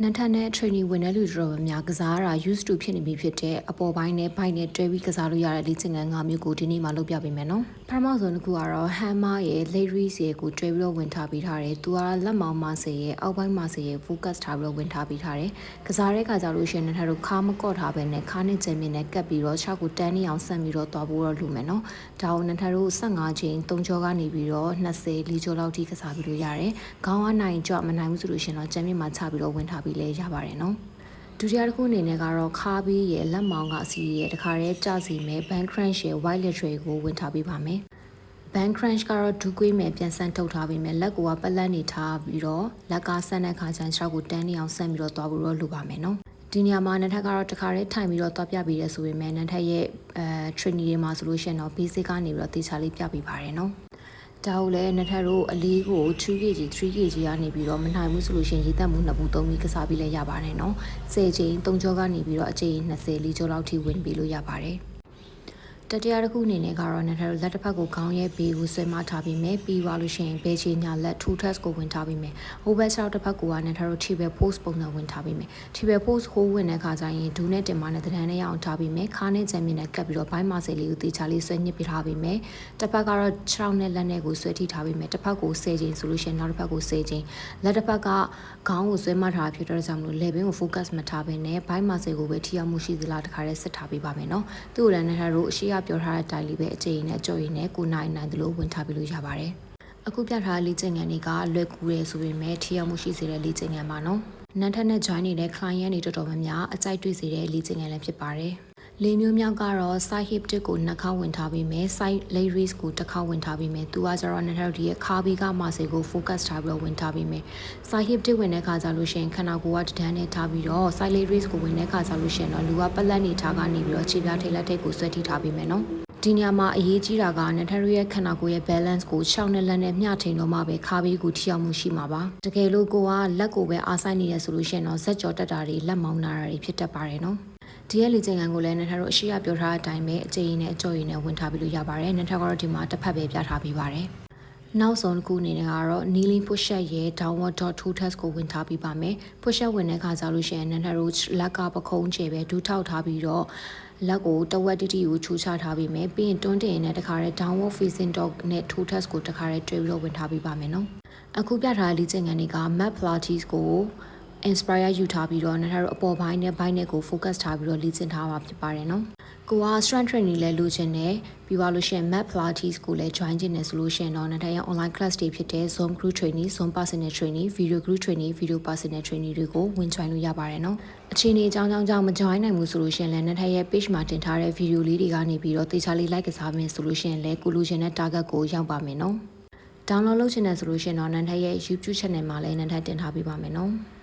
နန်ထန်နဲ့ training ဝင်တဲ့လူတော်များကစားရတာ used to ဖြစ်နေပြီဖြစ်တဲ့အပေါ်ပိုင်းနဲ့ဘိုက်နဲ့တွဲပြီးကစားလို့ရတဲ့လေ့ကျင့်ခန်း၅မျိုးကိုဒီနေ့မှလုပ်ပြပေးမယ်နော်။ပထမဆုံးတစ်ခုကတော့ hammer ရဲ့ ladies ရဲ့ကိုတွဲပြီးတော့ဝင်ထားပေးထားတယ်။သူကလက်မောင်းမဆေရဲ့အောက်ပိုင်းမဆေရဲ့ focus ထားပြီးတော့ဝင်ထားပေးထားတယ်။ကစားတဲ့ခါကျလို့ရှိရင်လည်းတို့ခါမကော့ထားပဲနဲ့ခါနဲ့ကျင်းမြင့်နဲ့ကပ်ပြီးတော့6ကိုတန်းနေအောင်ဆက်ပြီးတော့သွားဖို့တော့လုပ်မယ်နော်။ဒါကိုနန်ထတို့15ချိန်3ကြောကနေပြီးတော့20 4ကြောလောက်ထိကစားပြီးလို့ရတယ်။ခေါင်းကနိုင်ကြမနိုင်ဘူးဆိုလို့ရှိရင်တော့ကျင်းမြင့်မှာချပြီးတော့ဝင်ထားပြီးလဲရပါတယ်နော်ဒုတိယတစ်ခုအနေနဲ့ကတော့ခါးပြီးရဲ့လက်မောင်းကအစီရဲ့တခါတည်းကျစီမဲ့ band crunch ရဲ့ white lateral ကိုဝင်ထားပေးပါမယ် band crunch ကတော့ဒူးကွေးမဲ့ပြန်ဆန်းထုတ်ထားပေးမယ်လက်ကပလက်နေထားပြီးတော့လက်ကဆန်းတဲ့ခါကျရင်6ကိုတန်းနေအောင်ဆန်းပြီးတော့သွားဖို့တော့လိုပါမယ်နော်ဒီနေရာမှာနန်ထက်ကတော့တခါတည်းထိုင်ပြီးတော့သွားပြပေးရဲဆိုပေမဲ့နန်ထက်ရဲ့training တွေမှာဆိုလို့ရှိရင်တော့ basic ကနေပြီးတော့တေချာလေးပြပေးပါတယ်နော်ဒါကိုလည်းနထတို့အလေးကို 2kg 3kg ကနေပြီးတော့မနိုင်ဘူးဆိုလို့ရှိရင်ရေသက်မှုနှစ်ပူသုံးပြီးကစားပြီးလဲရပါတယ်နော်10ချိန်3ကြောကနေပြီးတော့အချိန်20 4ကြောလောက်ထိဝင်ပြီးလို့ရပါတယ်တတိယတစ်ခုအနေနဲ့ကတော့နထတို့လက်တစ်ဖက်ကိုခေါင်းရဲ့ဘေးကိုဆွဲမထားပြီးမယ်ပြီးသွားလို့ရှိရင်ဘဲချေညာလက် two test ကိုဝင်ထားပြီးမယ်ဟိုဘက်6တစ်ဖက်ကိုကနထတို့ tibet pose ပုံစံဝင်ထားပြီးမယ် tibet pose ဟိုးဝင်တဲ့ခါကျရင်ဒူးနဲ့တင်မနဲ့တန်းနဲ့ရအောင်ထားပြီးမယ်ခါနဲ့ချမ်းမြင့်နဲ့ကပ်ပြီးတော့ဘိုင်းမဆေလေးကိုတေချာလေးဆွဲညှစ်ပြထားပြီးမယ်တစ်ဖက်ကတော့6နဲ့လက်နဲ့ကိုဆွဲထိထားပြီးမယ်တစ်ဖက်ကို10ချိန်ဆိုလို့ရှိရင်နောက်တစ်ဖက်ကို10ချိန်လက်တစ်ဖက်ကခေါင်းကိုဆွဲမထားဖြစ်တော့ကြောင့်မလို့ level ကို focus မထားဘဲနဲ့ဘိုင်းမဆေကိုပဲထိရောက်မှုရှိသလားတခါတည်းစစ်ထားပေးပါမယ်နော်သူ့ကိုလည်းနထတို့အရှိရပြောထားတဲ့အတိုင်းလေးပဲအချိန်နဲ့ကြော်ရည်နဲ့ကိုနိုင်သလိုဝင်ထားပြီးလို့ရပါတယ်အခုပြထားလေ့ကျင့်ခန်းတွေကလွယ်ကူရဲဆိုပေမဲ့ထိရောက်မှုရှိစေတဲ့လေ့ကျင့်ခန်းပါနော်နန်ထက်နဲ့ join နေတဲ့ client တွေတော်တော်များများအကြိုက်တွေ့စေတဲ့လေ့ကျင့်ခန်းလည်းဖြစ်ပါတယ်လေးမျိုးမြောက်ကတော့ side hip dip ကိုနှစ်ခေါက်ဝင်ထားပြီးမယ် side leg raise ကိုတစ်ခေါက်ဝင်ထားပြီးမယ်သူကကျတော့နန်ထတို့ရဲ့ခါးဘီကမာဆေကို focus ထားပြီးတော့ဝင်ထားပြီးမယ် side hip dip ဝင်တဲ့ခါကျလို့ရှိရင်ခန္ဓာကိုယ်ကတန်းနဲ့ထားပြီးတော့ side leg raise ကိုဝင်တဲ့ခါကျလို့ရှိရင်တော့လူကပလက်နေထားကနေပြီးတော့ခြေပြားထိပ်လက်ထိပ်ကိုဆွဲထိထားပြီးမယ်နော်ဒီနေရာမှာအရေးကြီးတာကနထရရဲ့ခန္ဓာကိုယ်ရဲ့ balance ကိုရှောင်းနဲ့လက်နဲ့မျှထိန်တော့မှပဲခါးဘေးကိုထိရောက်မှုရှိမှာပါတကယ်လို့ကိုကလက်ကိုပဲအားဆိုင်နေရဆိုလို့ရှိရင်တော့ဇက်ကြော်တက်တာတွေလက်မောင်းနာတာတွေဖြစ်တတ်ပါတယ်နော်ဒီရဲ့လေ့ကျင့်ခန်းကိုလည်းနထတို့အရှိရပြောထားတဲ့အတိုင်းပဲအကျဉ်းနဲ့အကျော်ရည်နဲ့ဝင်ထားပြီးလို့ရပါတယ်နထကတော့ဒီမှာတစ်ဖက်ပဲပြထားပေးပါတယ်နောက်ဆုံးတစ်ခုအနေနဲ့ကတော့ kneeling push up ရဲ့ downward dog two test ကိုဝင်ထားပြီးပါမယ် push up ဝင်တဲ့ခါကျလို့ရှိရင်နထတို့လက်ကပခုံးကျဲပဲဒူးထောက်ထားပြီးတော့လက်ကိုတဝက်တိတိကိုချူချထားပြီးမယ်ပြီးရင်တွန်းတင်နဲ့တခါတည်း downward facing dog နဲ့ two test ကိုတခါတည်းတွဲပြီးတော့ဝင်ထားပြီးပါမယ်နော်အခုပြထားတဲ့လေ့ကျင့်ခန်းတွေက mat pilates ကို inspire ယူထားပြီးတော့နထတို့အပေါ်ပိုင်းနဲ့ဘိုင်းနဲ့ကို focus ထားပြီးတော့လေ့ကျင့်ထားမှာဖြစ်ပါတယ်နော်ကိုက strength training လဲလုပ်ချင်တယ်ပြီးသွားလို့ရှိရင် mat pilates ကိုလည်း join ချင်တယ်ဆိုလို့ရှိရင်တော့နထရဲ့ online class တွေဖြစ်တဲ့ Zoom group training Zoom personal training video group training video personal training တွေကိုဝင် join လို့ရပါတယ်နော်အခြေအနေအကြောင်းကြောင့်မ join နိုင်ဘူးဆိုလို့ရှိရင်လည်းနထရဲ့ page မှာတင်ထားတဲ့ video လေးတွေကနေပြီးတော့တေချာလေး like ကစားမယ်ဆိုလို့ရှိရင်လည်းကိုလိုချင်တဲ့ target ကိုရောက်ပါမယ်နော် download လုပ်ချင်တယ်ဆိုလို့ရှိရင်တော့နထရဲ့ YouTube channel မှာလည်းနထတင်ထားပေးပါမယ်နော်